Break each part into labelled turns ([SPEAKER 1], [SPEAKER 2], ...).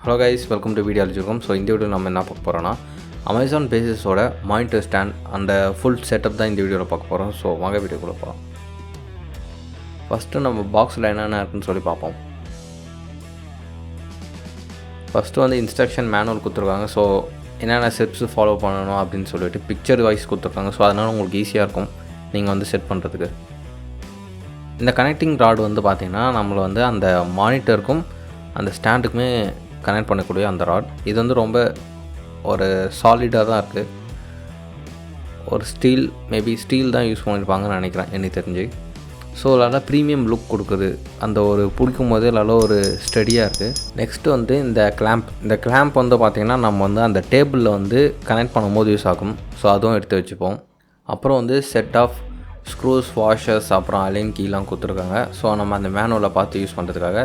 [SPEAKER 1] Hello guys, welcome to videologyulagam. So இந்த video நம்ம என்ன பார்க்க போறோம்னா Amazon பேசிஸோட மானிட்டர் ஸ்டாண்ட் அந்த ஃபுல் செட்டப் தான் இந்த வீடியோவில் பார்க்க போகிறோம். ஸோ வாங்க வீடியோக்குள்ளே போகலாம். ஃபஸ்ட்டு நம்ம பாக்ஸில் என்னென்ன இருக்குன்னு சொல்லி பார்ப்போம். ஃபஸ்ட்டு வந்து இன்ஸ்ட்ரக்ஷன் மேனுவல் கொடுத்துருக்காங்க. ஸோ என்னென்ன ஸ்டெப்ஸு ஃபாலோ பண்ணணும் அப்படின்னு சொல்லிட்டு பிக்சர் வைஸ் கொடுத்துருக்காங்க. ஸோ அதனால் உங்களுக்கு ஈஸியாக இருக்கும் நீங்கள் வந்து செட் பண்ணுறதுக்கு. இந்த கனெக்டிங் ராட் வந்து பார்த்திங்கன்னா நம்மளை வந்து அந்த மானிட்டருக்கும் அந்த ஸ்டாண்டுக்குமே கனெக்ட் பண்ணக்கூடிய அந்த ராட். இது வந்து ரொம்ப ஒரு சாலிடாக தான் இருக்குது. ஒரு மேபி ஸ்டீல் தான் யூஸ் பண்ணியிருப்பாங்கன்னு நினைக்கிறேன் எனக்கு தெரிஞ்சு. ஸோ நல்லா ப்ரீமியம் லுக் கொடுக்குது. அந்த ஒரு பிடிக்கும் போது நல்லா ஒரு ஸ்டடியாக இருக்குது. நெக்ஸ்ட்டு வந்து இந்த கிளாம்ப் வந்து பார்த்திங்கன்னா நம்ம வந்து அந்த டேபிளில் வந்து கனெக்ட் பண்ணும்போது யூஸ் ஆகும். ஸோ அதுவும் எடுத்து வச்சுப்போம். அப்புறம் வந்து செட் ஆஃப் ஸ்க்ரூஸ், வாஷர்ஸ், அப்புறம் அலைன் கீலாம் கொடுத்துருக்காங்க. ஸோ நம்ம அந்த மேனுவலில் பார்த்து யூஸ் பண்ணுறதுக்காக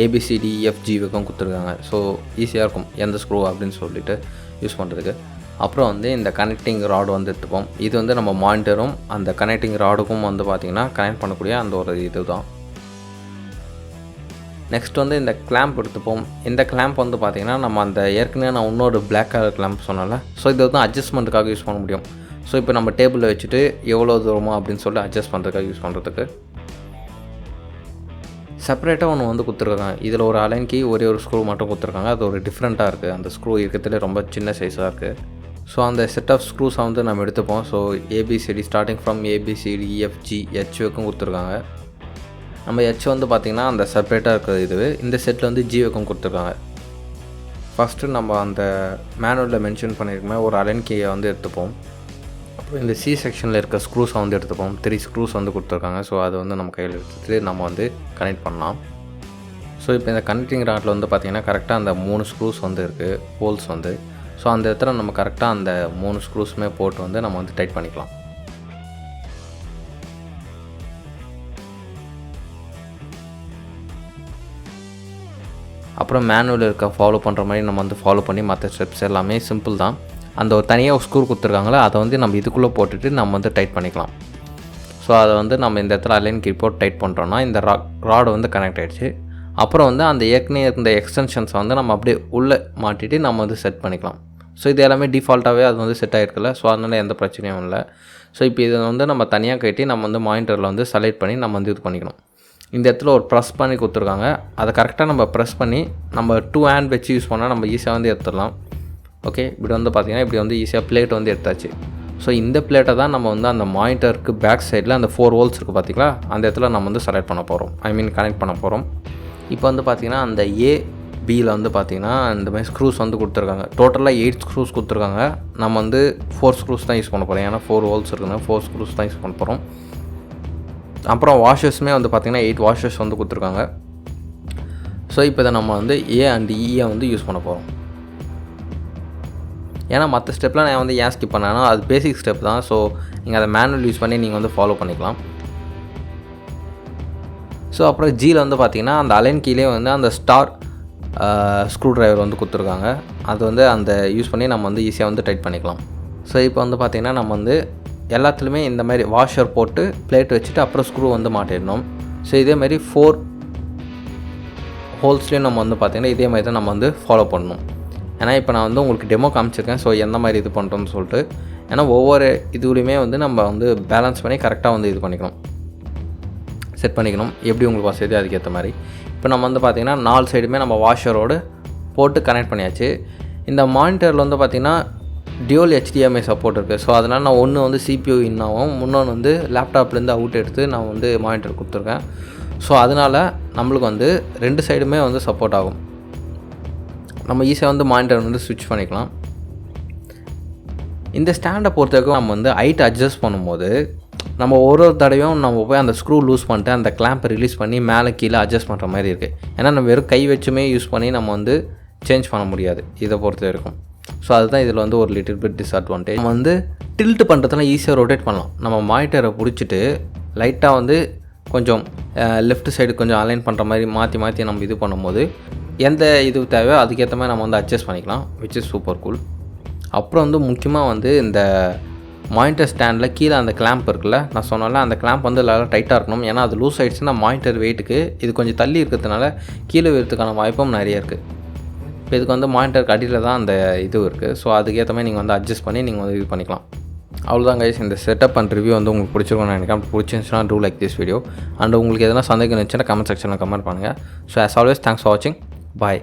[SPEAKER 1] ABCDEFG வரைக்கும் கொடுத்துருக்காங்க. ஸோ ஈஸியாக இருக்கும் எந்த ஸ்க்ரூ அப்படின்னு சொல்லிட்டு யூஸ் பண்ணுறதுக்கு. அப்புறம் வந்து இந்த கனெக்டிங் ராடு வந்து எடுத்துப்போம். இது வந்து நம்ம மானிட்டரும் அந்த கனெக்டிங் ராடுக்கும் வந்து பார்த்திங்கன்னா கனெக்ட் பண்ணக்கூடிய அந்த ஒரு இது தான். நெக்ஸ்ட் வந்து இந்த கிளாம்ப் எடுத்துப்போம். இந்த கிளாம்ப் வந்து பார்த்திங்கன்னா நம்ம அந்த ஏற்கனவே நான் இன்னொரு பிளாக் கலர் கிளாம்ப் சொன்னால, ஸோ இது வந்து அட்ஜஸ்ட்மெண்ட்டுக்காக யூஸ் பண்ண முடியும். ஸோ இப்போ நம்ம டேபிளில் வச்சுட்டு எவ்வளோ தூரமோ அப்படின்னு சொல்லி அட்ஜஸ்ட் பண்ணுறதுக்காக யூஸ் பண்ணுறதுக்கு. செப்பரேட்டாக ஒன்று வந்து கொடுத்துருக்காங்க. இதில் ஒரு அலைன் கீ ஒரே ஒரு ஸ்க்ரூ மட்டும் கொடுத்துருக்காங்க. அது ஒரு டிஃப்ரெண்ட்டாக இருக்குது. அந்த ஸ்க்ரூ இருக்கிறதுலே ரொம்ப சின்ன சைஸாக இருக்குது. ஸோ அந்த செட் ஆஃப் ஸ்க்ரூஸை வந்து நம்ம எடுத்துப்போம். So ABCD starting from ABCDEFG H வரைக்கும் கொடுத்துருக்காங்க. நம்ம H வந்து பார்த்திங்கன்னா அந்த செப்பரேட்டாக இருக்கிறது இது. இந்த செட்டில் வந்து G வரைக்கும் கொடுத்துருக்காங்க. ஃபஸ்ட்டு நம்ம அந்த மேனுவலில் மென்ஷன் பண்ணியிருக்கோமே ஒரு அலைன் கீயை வந்து எடுத்துப்போம். அப்புறம் இந்த C செக்ஷனில் இருக்க ஸ்க்ரூஸை வந்து எடுத்துப்போம். 3 ஸ்க்ரூஸ் வந்து கொடுத்துருக்காங்க. ஸோ அதை வந்து நம்ம கையில் எடுத்துகிட்டு நம்ம வந்து கனெக்ட் பண்ணலாம். ஸோ இப்போ இந்த கனெக்டிங் ராட்டில் வந்து பார்த்திங்கன்னா கரெக்டாக அந்த 3 ஸ்க்ரூஸ் வந்து இருக்குது, ஹோல்ஸ் வந்து. ஸோ அந்த இடத்துல நம்ம கரெக்டாக அந்த 3 ஸ்க்ரூஸுமே போட்டு வந்து நம்ம வந்து டைட் பண்ணிக்கலாம். அப்புறம் மேனுவல் இருக்க ஃபாலோ பண்ணுற மாதிரி நம்ம வந்து ஃபாலோ பண்ணி மற்ற ஸ்டெப்ஸ் எல்லாமே சிம்பிள் தான். அந்த ஒரு தனியாக ஒரு ஸ்க்ரூ கொடுத்துருக்காங்களோ அதை வந்து நம்ம இதுக்குள்ளே போட்டுட்டு நம்ம வந்து டைட் பண்ணிக்கலாம். ஸோ அதை வந்து நம்ம இந்த இடத்துல அலைன் கீ போட்டு டைட் பண்ணுறோன்னா இந்த ராடு வந்து கனெக்ட் ஆகிடுச்சு. அப்புறம் வந்து அந்த ஏற்கனவே இருந்த எக்ஸ்டென்ஷன்ஸை வந்து நம்ம அப்படியே உள்ளே மாட்டிட்டு நம்ம வந்து செட் பண்ணிக்கலாம். ஸோ இது எல்லாமே டிஃபால்ட்டாகவே அது வந்து செட் ஆகிருக்குல்ல. ஸோ அதனால் எந்த பிரச்சனையும் இல்லை. ஸோ இப்போ இதை வந்து நம்ம தனியாக கட்டி நம்ம வந்து மானிட்டரில் வந்து செலக்ட் பண்ணி நம்ம வந்து இது பண்ணிக்கணும். இந்த இடத்துல ஒரு ப்ரெஸ் பண்ணி கொடுத்துருக்காங்க. அதை கரெக்டாக நம்ம ப்ரெஸ் பண்ணி நம்ம 2 ஹேண்ட் வச்சு யூஸ் பண்ணால் நம்ம ஈஸியாக வந்து எடுத்துடலாம். ஓகே, இப்படி வந்து பார்த்திங்கன்னா இப்படி வந்து ஈஸியாக பிளேட் வந்து எடுத்தாச்சு. ஸோ இந்த பிளேட்டை தான் நம்ம வந்து அந்த மானிட்டருக்கு பேக் சைடில் அந்த 4 ஹோல்ஸ் இருக்குது பார்த்திங்களா, அந்த இடத்துல நம்ம வந்து செலக்ட் பண்ண போகிறோம், கனெக்ட் பண்ண போகிறோம். இப்போ வந்து பார்த்திங்கன்னா அந்த ABயில் வந்து பார்த்திங்கன்னா இந்த மாதிரி ஸ்க்ரூஸ் வந்து கொடுத்துருக்காங்க. டோட்டலாக 8 ஸ்க்ரூஸ் கொடுத்துருக்காங்க. நம்ம வந்து 4 ஸ்க்ரூஸ் தான் யூஸ் பண்ண போகிறோம். ஏன்னா 4 ஹோல்ஸ் இருக்குதுன்னா 4 ஸ்க்ரூஸ் தான் யூஸ் பண்ண போகிறோம். அப்புறம் வாஷர்ஸுமே வந்து பார்த்திங்கன்னா 8 வாஷர்ஸ் வந்து கொடுத்துருக்காங்க. ஸோ இப்போ இதை நம்ம வந்து A அண்ட் E வந்து யூஸ் பண்ண போகிறோம். ஏன்னா மற்ற ஸ்டெப்லாம் நான் வந்து ஏன் ஸ்கிப் பண்ணேன்னா அது பேசிக் ஸ்டெப் தான். ஸோ நீங்கள் அதை மேனுவல் யூஸ் பண்ணி நீங்கள் வந்து ஃபாலோ பண்ணிக்கலாம். ஸோ அப்புறம் Gயில் வந்து பார்த்திங்கன்னா அந்த அலைன் கீழே வந்து அந்த ஸ்டார் ஸ்க்ரூ ட்ரைவர் வந்து கொடுத்துருக்காங்க. அது வந்து அந்த யூஸ் பண்ணி நம்ம வந்து ஈஸியாக வந்து டைட் பண்ணிக்கலாம். ஸோ இப்போ வந்து பார்த்திங்கன்னா நம்ம வந்து எல்லாத்துலேயுமே இந்த மாதிரி வாஷர் போட்டு பிளேட் வச்சுட்டு அப்புறம் ஸ்க்ரூ வந்து மாட்டிடணும். ஸோ இதேமாதிரி 4 ஹோல்ஸ்லேயும் நம்ம வந்து பார்த்திங்கன்னா இதே மாதிரி தான் நம்ம வந்து ஃபாலோ பண்ணணும். ஏன்னா இப்போ நான் வந்து உங்களுக்கு டெமோ காமிச்சிருக்கேன். ஸோ எந்த மாதிரி இது பண்ணுறோன்னு சொல்லிட்டு. ஏன்னா ஒவ்வொரு இதுலேயுமே வந்து நம்ம வந்து பேலன்ஸ் பண்ணி கரெக்டாக வந்து இது பண்ணிக்கணும், செட் பண்ணிக்கணும். எப்படி உங்களுக்கு வசதி அதுக்கேற்ற மாதிரி. இப்போ நம்ம வந்து பார்த்திங்கன்னா 4 சைடுமே நம்ம வாஷரோடு போட்டு கனெக்ட் பண்ணியாச்சு. இந்த மானிட்டரில் வந்து பார்த்திங்கன்னா டியூவல் HDMI சப்போர்ட் இருக்குது. ஸோ அதனால் நான் ஒன்று வந்து CPU இன்னாகவும் இன்னொன்று வந்து லேப்டாப்லேருந்து அவுட் எடுத்து நான் வந்து மானிட்டர் கொடுத்துருக்கேன். ஸோ அதனால் நம்மளுக்கு வந்து 2 சைடுமே வந்து சப்போர்ட் ஆகும். நம்ம ஈஸியாக வந்து மானிட்டர் வந்து ஸ்விட்ச் பண்ணிக்கலாம். இந்த ஸ்டாண்டை பொறுத்த வரைக்கும் நம்ம வந்து ஹைட் அட்ஜஸ்ட் பண்ணும்போது நம்ம ஒரு தடவையும் நம்ம போய் அந்த ஸ்க்ரூ லூஸ் பண்ணிட்டு அந்த கிளாம்பை ரிலீஸ் பண்ணி மேலே கீழே அட்ஜஸ்ட் பண்ணுற மாதிரி இருக்குது. ஏன்னா நம்ம வெறும் கை வச்சுமே யூஸ் பண்ணி நம்ம வந்து சேஞ்ச் பண்ண முடியாது இதை பொறுத்த வரைக்கும். ஸோ அதுதான் இதில் வந்து ஒரு லிட்டில் பிட் டிஸ்அட்வான்டேஜ். நம்ம வந்து டில்ட் பண்ணுறதுலாம் ஈஸியாக ரொட்டேட் பண்ணலாம். நம்ம மானிட்டரை பிடிச்சிட்டு லைட்டாக வந்து கொஞ்சம் லெஃப்ட் சைடு கொஞ்சம் அலைன் பண்ணுற மாதிரி மாற்றி நம்ம இது பண்ணும்போது எந்த இது தேவையோ அதுக்கேற்ற மாதிரி நம்ம வந்து அட்ஜஸ்ட் பண்ணிக்கலாம், விச் இஸ் சூப்பர் கூல். அப்புறம் வந்து முக்கியமாக வந்து இந்த மானிட்டர் ஸ்டாண்டில் கீழே அந்த கிளாம்ப் இருக்குல்ல, நான் சொன்னால அந்த கிளாம்ப் வந்து நல்லா டைட்டாக இருக்கணும். ஏன்னா அது லூஸ் ஆகிடுச்சுன்னா மானிட்டர் வெயிட்டுக்கு இது கொஞ்சம் தள்ளி இருக்கிறதுனால கீழே விழுறதுக்கான வாய்ப்பும் நிறைய இருக்குது. இப்போ இதுக்கு வந்து மானிட்டருக்கு அடியில் தான் அந்த இது இருக்குது. ஸோ அதுக்கேற்ற மாதிரி நீங்கள் வந்து அட்ஜஸ்ட் பண்ணி நீங்கள் வந்து இது பண்ணிக்கலாம். அவ்வளோதான் கைஸ், இந்த செட்டப் அண்ட் ரிவ்யூ வந்து உங்களுக்கு பிடிச்சிருக்கும்னு நினைக்கிறேன். பிடிச்சிருந்துச்சுன்னா do like this video. And உங்களுக்கு எதனா சந்தேகம் இருந்துச்சுன்னா கமெண்ட் செக்ஷனில் கமெண்ட் பண்ணுங்கள். So as always thanks for வாட்சிங். பாய்.